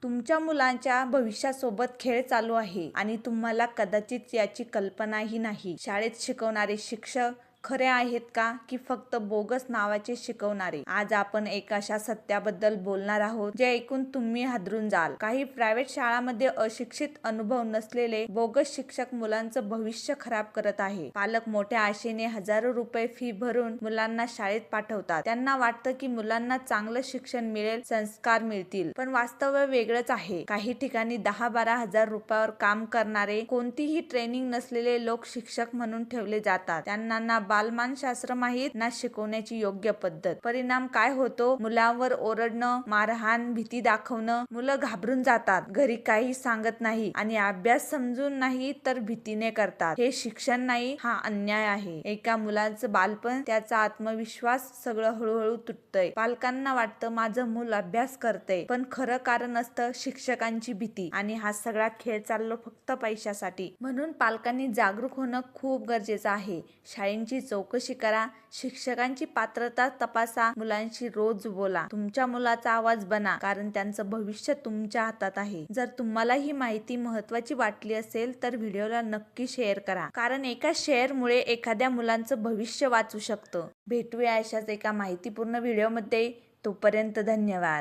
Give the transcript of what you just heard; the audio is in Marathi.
तुमच्या मुलांच्या भविष्यासोबत खेळ चालू आहे आणि तुम्हाला कदाचित याची कल्पनाही नाही. शाळेत शिकवणारे शिक्षक खरे आहेत का की फक्त बोगस नावाचे शिकवणारे? आज आपण एक अशा सत्याबद्दल बोलणार आहोत जे ऐकून तुम्ही हादरून जाल. काही प्रायव्हेट शाळांमध्ये अशिक्षित, अनुभव नसलेले बोगस शिक्षक मुलांचं भविष्य खराब करत आहे. पालक मोठ्या आशेने हजारो रुपये फी भरून मुलांना शाळेत पाठवतात. त्यांना वाटतं की मुलांना चांगलं शिक्षण मिळेल, संस्कार मिळतील. पण वास्तव वेगळंच आहे. काही ठिकाणी 10-12 हजार रुपयावर काम करणारे, कोणतीही ट्रेनिंग नसलेले लोक शिक्षक म्हणून ठेवले जातात. त्यांना ना बालमानशास्त्र माहीत, ना शिकवण्याची योग्य पद्धत. परिणाम काय होतो? मुलांवर ओरडणं, मारहाण, भीती दाखवणं. मुलं घाबरून जातात, घरी काही सांगत नाही आणि अभ्यास समजून नाही तर भीतीने करतात. हे शिक्षण नाही, हा अन्याय आहे. एका मुलाचं बालपण, त्याचा आत्मविश्वास सगळं हळूहळू तुटतंय. पालकांना वाटतं माझं मूल अभ्यास करतंय, पण खरं कारण असतं शिक्षकांची भीती. आणि हा सगळा खेळ चाललो फक्त पैशासाठी. म्हणून पालकांनी जागरूक होणं खूप गरजेचं आहे. शाळेंची चौकशी करा, शिक्षकांची पात्रता तपासा, मुलांशी रोज बोला. तुमच्या मुलाचा आवाज बना, कारण त्यांचं भविष्य तुमच्या हातात आहे. जर तुम्हाला ही माहिती महत्त्वाची वाटली असेल तर व्हिडिओला नक्की शेअर करा, कारण एका शेअरमुळे एखाद्या मुलांचं भविष्य वाचू शकतं. भेटूया अशाच एका माहितीपूर्ण व्हिडिओमध्ये. तोपर्यंत धन्यवाद.